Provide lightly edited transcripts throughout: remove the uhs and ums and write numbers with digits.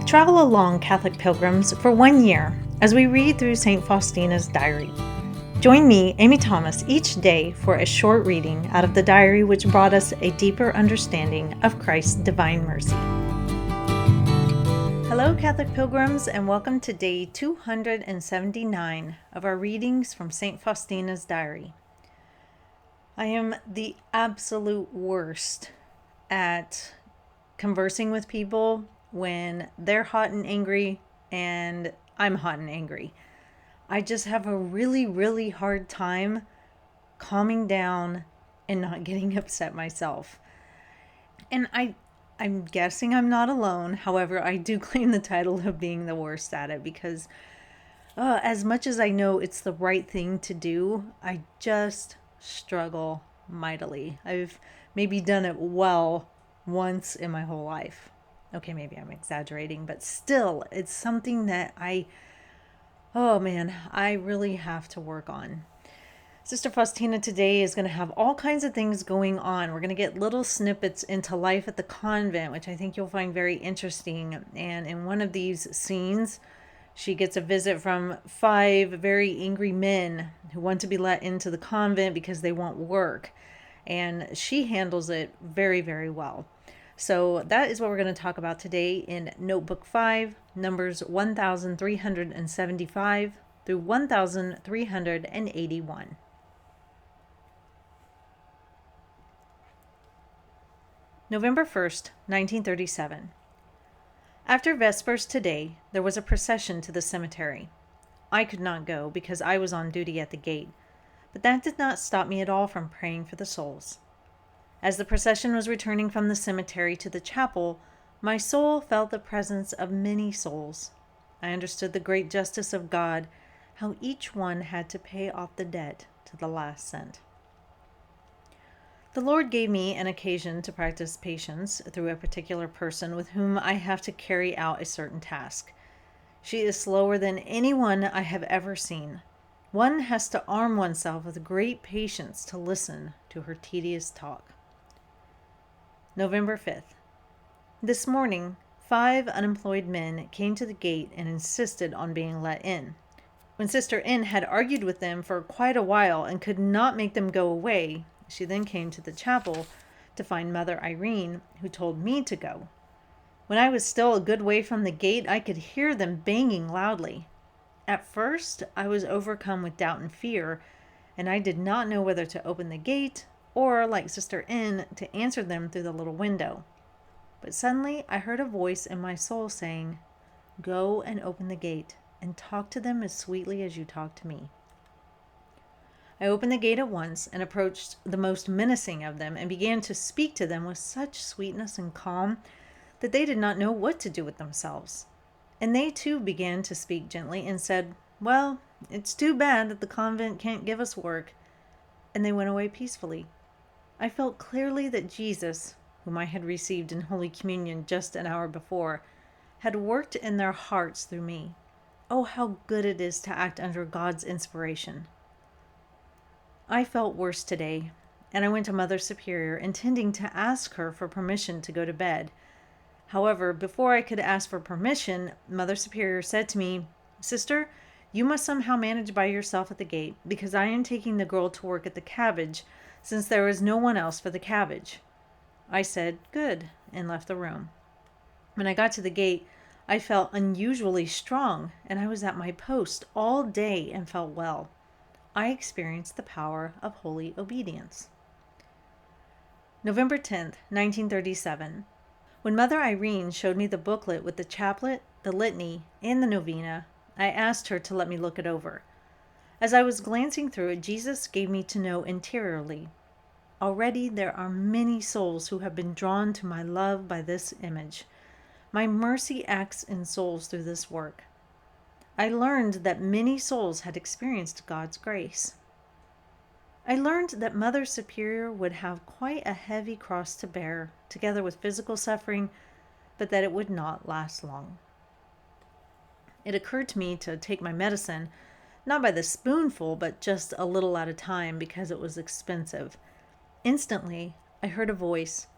Travel along, Catholic pilgrims, for 1 year as we read through St. Faustina's diary. Join me, Amy Thomas, each day for a short reading out of the diary which brought us a deeper understanding of Christ's divine mercy. Hello, Catholic pilgrims, and welcome to day 279 of our readings from St. Faustina's diary. I am the absolute worst at conversing with people when they're hot and angry and I'm hot and angry. I just have a really hard time calming down and not getting upset myself. And I'm guessing I'm not alone. However, I do claim the title of being the worst at it because as much as I know it's the right thing to do, I just struggle mightily. I've maybe done it well once in my whole life. Okay, maybe I'm exaggerating, but still, it's something that I really have to work on. Sister Faustina today is going to have all kinds of things going on. We're going to get little snippets into life at the convent, which I think you'll find very interesting. And in one of these scenes, she gets a visit from 5 very angry men who want to be let into the convent because they want work. And she handles it very well. So that is what we're going to talk about today in Notebook 5, numbers 1375 through 1381. November 1st, 1937. After Vespers today, there was a procession to the cemetery. I could not go because I was on duty at the gate, but that did not stop me at all from praying for the souls. As the procession was returning from the cemetery to the chapel, my soul felt the presence of many souls. I understood the great justice of God, how each one had to pay off the debt to the last cent. The Lord gave me an occasion to practice patience through a particular person with whom I have to carry out a certain task. She is slower than anyone I have ever seen. One has to arm oneself with great patience to listen to her tedious talk. November 5th. This morning, 5 unemployed men came to the gate and insisted on being let in. When Sister N had argued with them for quite a while and could not make them go away, she then came to the chapel to find Mother Irene, who told me to go. When I was still a good way from the gate, I could hear them banging loudly. At first, I was overcome with doubt and fear, and I did not know whether to open the gate or, like Sister N, to answer them through the little window. But suddenly I heard a voice in my soul saying, "Go and open the gate, and talk to them as sweetly as you talk to me." I opened the gate at once and approached the most menacing of them and began to speak to them with such sweetness and calm that they did not know what to do with themselves. And they too began to speak gently and said, "Well, it's too bad that the convent can't give us work." And they went away peacefully. I felt clearly that Jesus, whom I had received in Holy Communion just an hour before, had worked in their hearts through me. Oh, how good it is to act under God's inspiration. I felt worse today, and I went to Mother Superior, intending to ask her for permission to go to bed. However, before I could ask for permission, Mother Superior said to me, "Sister, you must somehow manage by yourself at the gate, because I am taking the girl to work at the cabbage, since there is no one else for the cabbage." I said, "Good," and left the room. When I got to the gate, I felt unusually strong, and I was at my post all day and felt well. I experienced the power of holy obedience. November 10th, 1937. When Mother Irene showed me the booklet with the chaplet, the litany, and the novena, I asked her to let me look it over. As I was glancing through it, Jesus gave me to know interiorly, "Already there are many souls who have been drawn to my love by this image. My mercy acts in souls through this work." I learned that many souls had experienced God's grace. I learned that Mother Superior would have quite a heavy cross to bear, together with physical suffering, but that it would not last long. It occurred to me to take my medicine, not by the spoonful, but just a little at a time because it was expensive. Instantly, I heard a voice,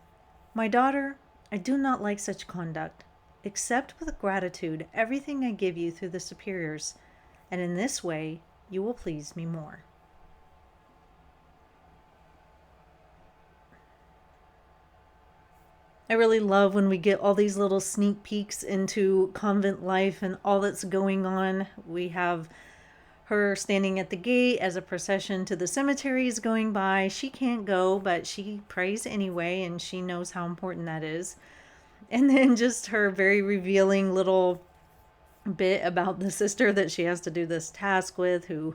"My daughter, I do not like such conduct. Accept with gratitude everything I give you through the superiors, and in this way you will please me more. I really love when we get all these little sneak peeks into convent life and all that's going on. We have her standing at the gate as a procession to the cemetery is going by. She can't go, but she prays anyway, and she knows how important that is. And then just her very revealing little bit about the sister that she has to do this task with, who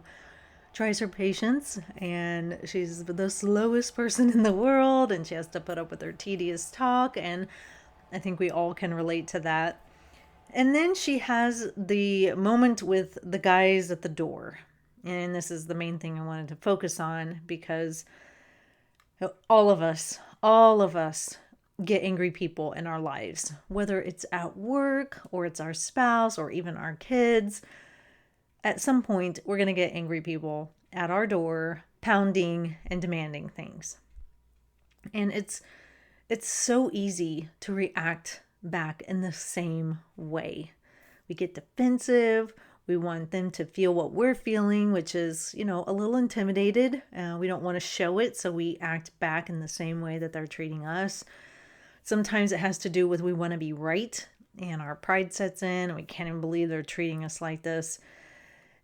tries her patience, and she's the slowest person in the world, and she has to put up with her tedious talk, and I think we all can relate to that. And then she has the moment with the guys at the door. And this is the main thing I wanted to focus on, because all of us get angry people in our lives, whether it's at work or it's our spouse or even our kids. At some point, we're going to get angry people at our door, pounding and demanding things. And it's so easy to react back in the same way. We get defensive. We want them to feel what we're feeling, which is, a little intimidated. We don't want to show it, so we act back in the same way that they're treating us. Sometimes it has to do with we want to be right, and our pride sets in, and we can't even believe they're treating us like this.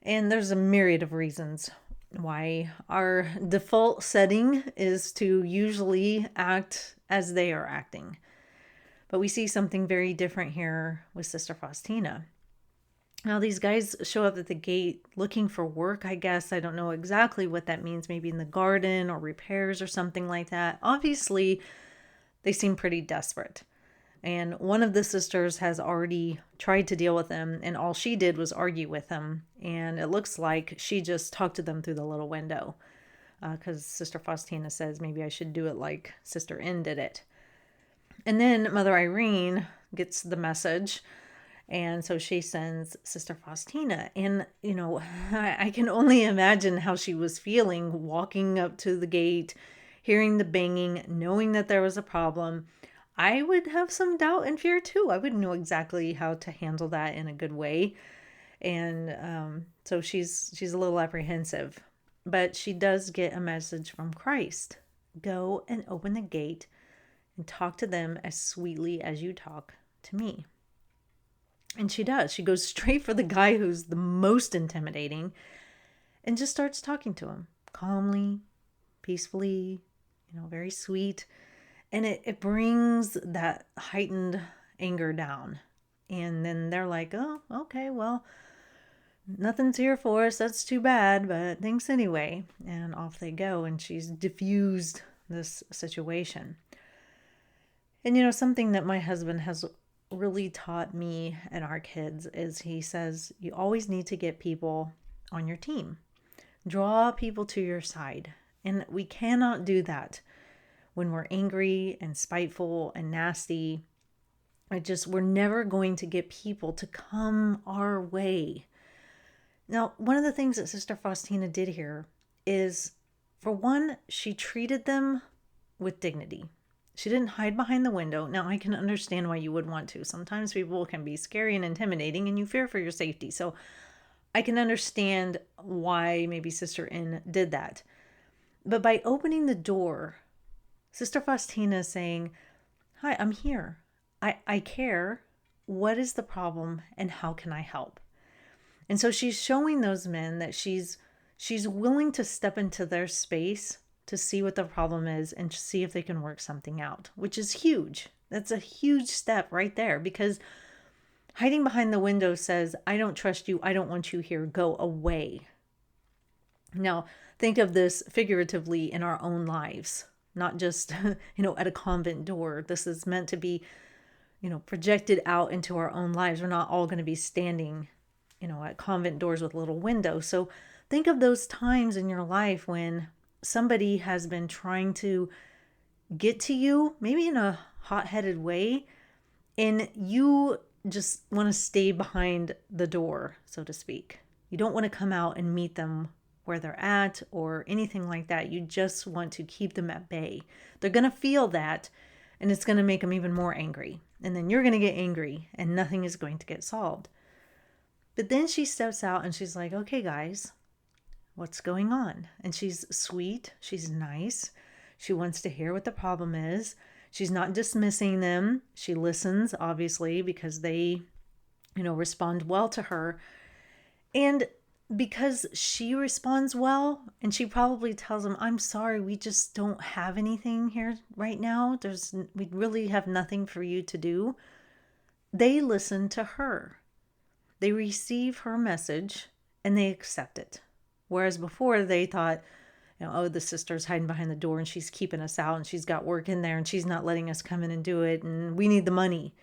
And there's a myriad of reasons why our default setting is to usually act as they are acting. But we see something very different here with Sister Faustina. Now, these guys show up at the gate looking for work, I guess. I don't know exactly what that means, maybe in the garden or repairs or something like that. Obviously, they seem pretty desperate. And one of the sisters has already tried to deal with them, and all she did was argue with them. And it looks like she just talked to them through the little window, because Sister Faustina says maybe I should do it like Sister N did it. And then Mother Irene gets the message, and so she sends Sister Faustina. And, I can only imagine how she was feeling walking up to the gate, hearing the banging, knowing that there was a problem. I would have some doubt and fear too. I wouldn't know exactly how to handle that in a good way. And so she's a little apprehensive. But she does get a message from Christ. Go and open the gate and talk to them as sweetly as you talk to me. And she does. She goes straight for the guy who's the most intimidating and just starts talking to him calmly, peacefully, very sweet. And it brings that heightened anger down. And then they're like, oh, okay, well, nothing's here for us. That's too bad, but thanks anyway. And off they go. And she's diffused this situation. And something that my husband has really taught me and our kids is he says, you always need to get people on your team. Draw people to your side. And we cannot do that when we're angry and spiteful and nasty. We're never going to get people to come our way. Now, one of the things that Sister Faustina did here is, for one, she treated them with dignity. She didn't hide behind the window. Now, I can understand why you would want to. Sometimes people can be scary and intimidating, and you fear for your safety. So I can understand why maybe Sister N did that. But by opening the door, Sister Faustina is saying, hi, I'm here. I care. What is the problem, and how can I help? And so she's showing those men that she's willing to step into their space to see what the problem is and see if they can work something out, which is huge. That's a huge step right there, because hiding behind the window says, I don't trust you. I don't want you here. Go away. Now, think of this figuratively in our own lives, not just, at a convent door. This is meant to be, projected out into our own lives. We're not all going to be standing, at convent doors with little windows. So think of those times in your life when somebody has been trying to get to you, maybe in a hot-headed way, and you just want to stay behind the door, so to speak. You don't want to come out and meet them where they're at or anything like that. You just want to keep them at bay. They're going to feel that, and it's going to make them even more angry. And then you're going to get angry and nothing is going to get solved. But then she steps out and she's like, okay, guys, what's going on? And she's sweet. She's nice. She wants to hear what the problem is. She's not dismissing them. She listens, obviously, because they, respond well to her. And because she responds well, and she probably tells them, I'm sorry, we just don't have anything here right now. We really have nothing for you to do. They listen to her. They receive her message and they accept it. Whereas before they thought, oh, the sister's hiding behind the door and she's keeping us out and she's got work in there and she's not letting us come in and do it and we need the money.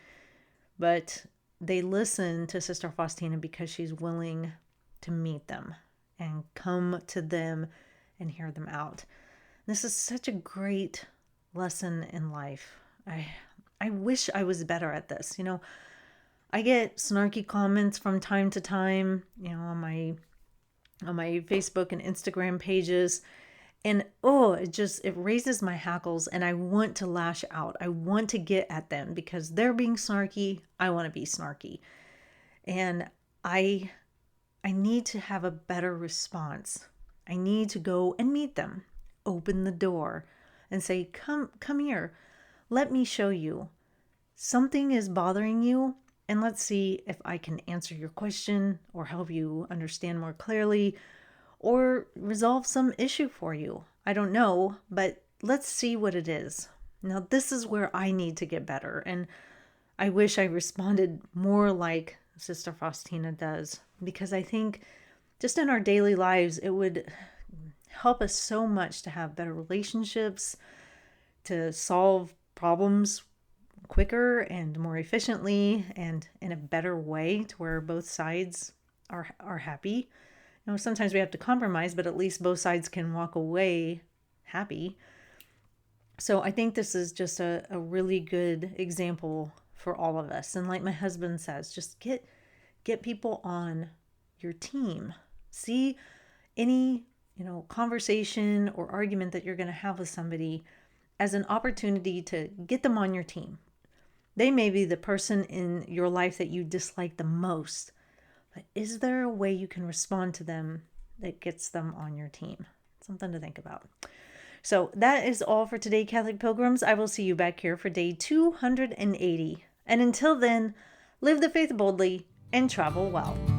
But they listen to Sister Faustina because she's willing to meet them and come to them and hear them out. This is such a great lesson in life. I wish I was better at this. I get snarky comments from time to time, on my Facebook and Instagram pages. And it raises my hackles and I want to lash out. I want to get at them because they're being snarky. I want to be snarky. And I need to have a better response. I need to go and meet them, open the door and say, come here. Let me show you. Something is bothering you. And let's see if I can answer your question or help you understand more clearly or resolve some issue for you. I don't know, but let's see what it is. Now, this is where I need to get better. And I wish I responded more like Sister Faustina does, because I think just in our daily lives, it would help us so much to have better relationships, to solve problems quicker and more efficiently and in a better way to where both sides are happy. Sometimes we have to compromise, but at least both sides can walk away happy. So I think this is just a really good example for all of us. And like my husband says, just get people on your team. See any, conversation or argument that you're going to have with somebody as an opportunity to get them on your team. They may be the person in your life that you dislike the most. But is there a way you can respond to them that gets them on your team? Something to think about. So that is all for today, Catholic Pilgrims. I will see you back here for day 280. And until then, live the faith boldly and travel well.